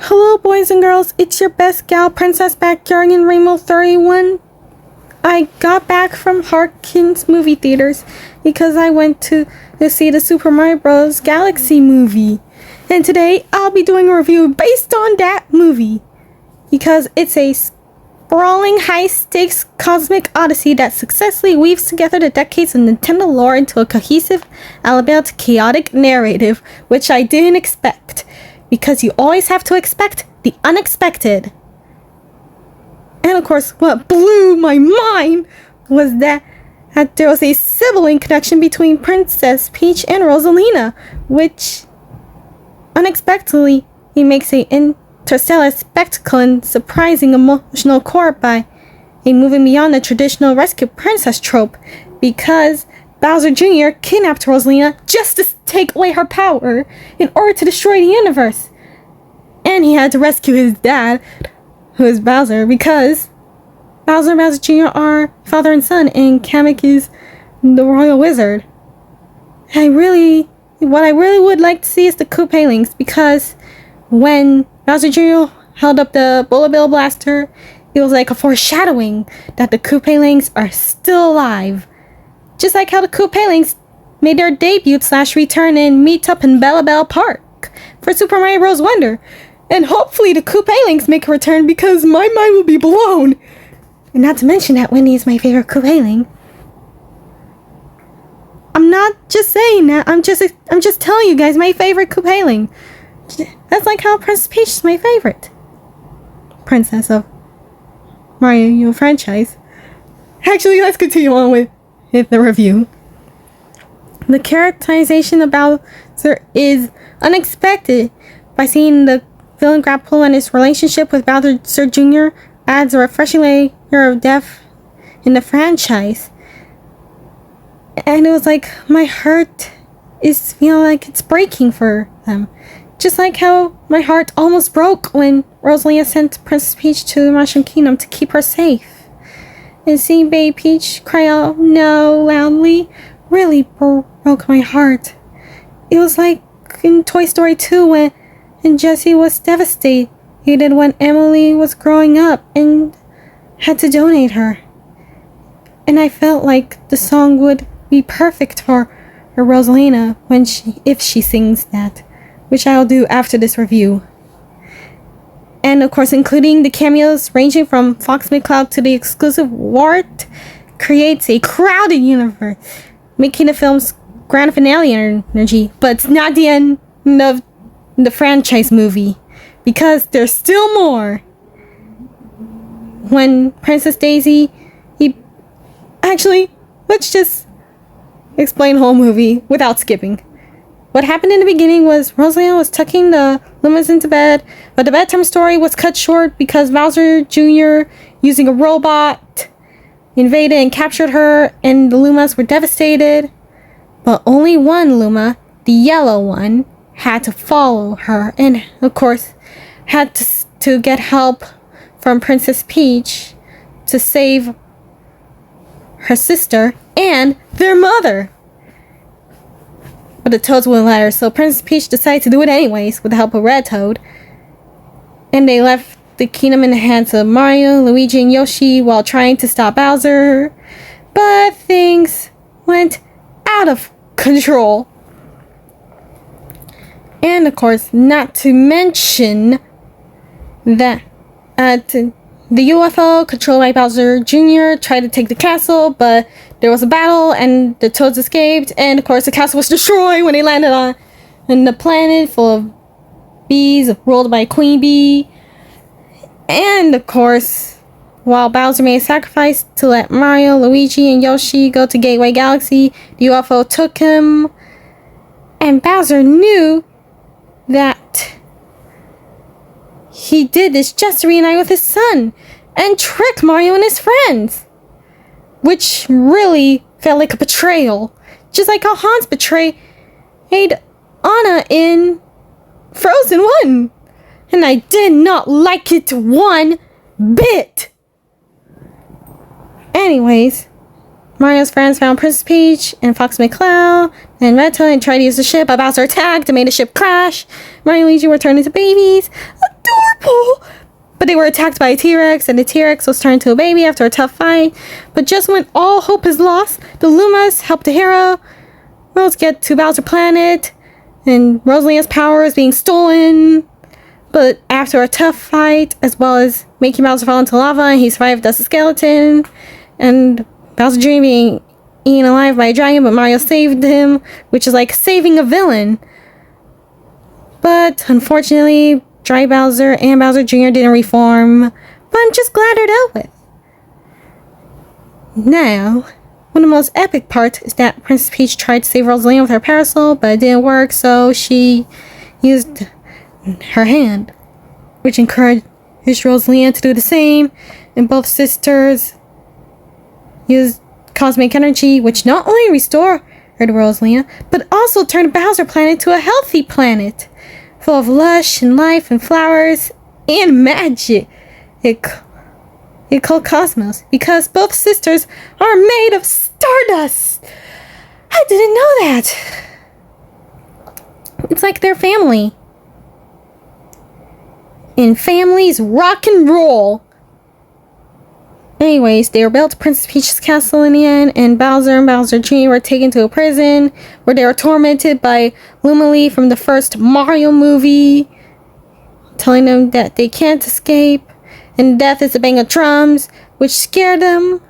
Hello, boys and girls. It's your best gal, Princess Backyard in Rainbow 31. I got back from Harkins movie theaters because I went to see the Super Mario Bros. Galaxy movie. And today, I'll be doing a review based on that movie. Because it's a sprawling, high-stakes cosmic odyssey that successfully weaves together the decades of Nintendo lore into a cohesive, albeit chaotic narrative, which I didn't expect. Because you always have to expect the unexpected. And of course, what blew my mind was that there was a sibling connection between Princess Peach and Rosalina, which unexpectedly he makes an interstellar spectacle and surprising emotional core by moving beyond the traditional rescue princess trope, because Bowser Jr. kidnapped Rosalina just to take away her power in order to destroy the universe. And he had to rescue his dad, who is Bowser, because Bowser and Bowser Jr. are father and son, and Kamek is the royal wizard. What I really would like to see is the Koopalings, because when Bowser Jr. held up the Bullet Bill Blaster, it was like a foreshadowing that the Koopalings are still alive. Just like how the Koopalings made their debut/return and meet up in Bella Bell Park for Super Mario Bros. Wonder. And hopefully the Koopalings make a return, because my mind will be blown. And not to mention that Wendy is my favorite Koopaling. I'm not just saying that, I'm just telling you guys my favorite Koopaling. That's like how Princess Peach is my favorite princess of Mario franchise. Actually, let's continue on with the review. The characterization of Bowser is unexpected. By seeing the villain grapple and his relationship with Bowser Jr. adds a refreshing layer of depth in the franchise. And it was like, my heart is feeling like it's breaking for them. Just like how my heart almost broke when Rosalina sent Princess Peach to the Mushroom Kingdom to keep her safe. And seeing Baby Peach cry out no loudly really broke my heart. It was like in Toy Story 2 when Jessie was devastated when Emily was growing up and had to donate her. And I felt like the song would be perfect for Rosalina if she sings that, which I'll do after this review. And of course, including the cameos ranging from Fox McCloud to the exclusive Wart, creates a crowded universe, making the film's grand finale energy. But it's not the end of the franchise movie, because there's still more. When Princess Daisy, let's just explain the whole movie without skipping. What happened in the beginning was Rosalina was tucking the Lumas into bed, but the bedtime story was cut short because Bowser Jr., using a robot, invaded and captured her, and the Lumas were devastated. But only one Luma, the yellow one, had to follow her, and of course had to get help from Princess Peach to save her sister and their mother. But the Toads wouldn't let her, so Princess Peach decided to do it anyways with the help of Red Toad. And they left the kingdom in the hands of Mario, Luigi, and Yoshi while trying to stop Bowser. But things went out of control. And of course, not to mention that the UFO controlled by Bowser Jr. tried to take the castle, but there was a battle and the Toads escaped, and of course the castle was destroyed when they landed on the planet full of bees ruled by Queen Bee. And of course, while Bowser made a sacrifice to let Mario, Luigi, and Yoshi go to Gateway Galaxy, the UFO took him, and Bowser knew that he did this just to reunite with his son and trick Mario and his friends, which really felt like a betrayal, just like how Hans betrayed Anna in Frozen 1, and I did not like it one bit. Anyways, Mario's friends found Princess Peach and Fox McCloud and Red Toad and tried to use the ship, but Bowser attacked and made the ship crash. Mario and Luigi were turned into babies. Adorable! But they were attacked by a T-Rex, and the T-Rex was turned into a baby after a tough fight. But just when all hope is lost, the Lumas help the hero Rose get to Bowser Planet, and Rosalina's power is being stolen. But after a tough fight, as well as making Bowser fall into lava, and he survived as a skeleton, and Bowser Jr. being eaten alive by a dragon, but Mario saved him, which is like saving a villain. But unfortunately, Dry Bowser and Bowser Jr. didn't reform, but I'm just glad they're dealt with. Now, one of the most epic parts is that Princess Peach tried to save Rosalina with her parasol, but it didn't work, so she used her hand, which encouraged Rosalina to do the same, and both sisters used cosmic energy, which not only restored Rosalina, but also turned Bowser Planet to a healthy planet, full of lush and life and flowers and magic. It called Cosmos, because both sisters are made of stardust. I didn't know that. It's like they're family. And families rock and roll. Anyways, they rebelled to Princess Peach's castle in the end, and Bowser and Bowser Jr. were taken to a prison where they were tormented by Lumalee from the first Mario movie, telling them that they can't escape, and death is a bang of drums, which scared them.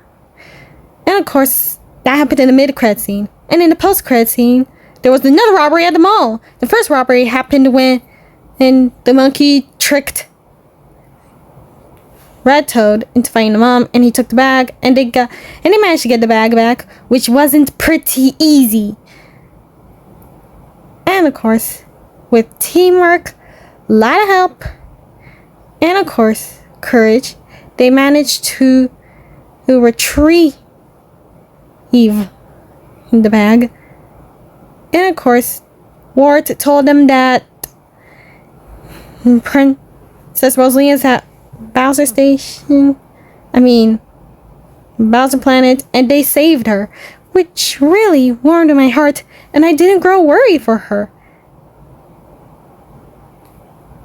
And of course, that happened in the mid-credit scene. And in the post-credit scene, there was another robbery at the mall. The first robbery happened when the monkey tricked Red Toad into fighting the mom, and he took the bag, and they managed to get the bag back, which wasn't pretty easy. And of course, with teamwork, a lot of help, and of course, courage, they managed to retrieve the bag. And of course, Wart told them that Princess Rosalina is at Bowser Planet, and they saved her, which really warmed my heart, and I didn't grow worried for her.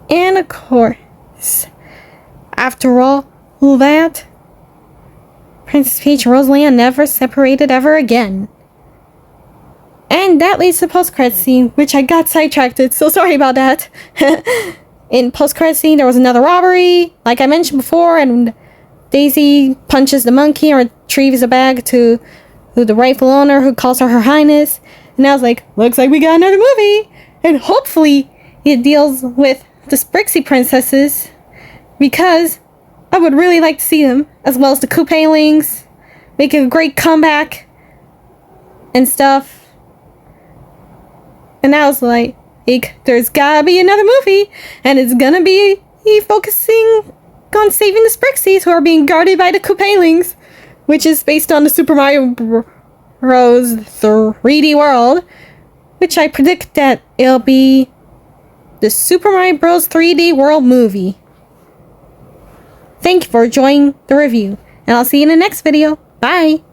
And of course, after all that, Princess Peach and Rosalina never separated ever again. And that leads to the post-credit scene, which I got sidetracked, so sorry about that. In post-credit scene, there was another robbery, like I mentioned before, and Daisy punches the monkey and retrieves a bag to the rightful owner, who calls her Her Highness. And I was like, looks like we got another movie! And hopefully it deals with the Sprixie princesses, because I would really like to see them, as well as the Koopalings, making a great comeback and stuff. And I was like, there's gotta be another movie, and it's gonna be focusing on saving the Sprixies, who are being guarded by the Koopalings, which is based on the Super Mario Bros. 3D World, which I predict that it'll be the Super Mario Bros. 3D World movie. Thank you for enjoying the review, and I'll see you in the next video. Bye!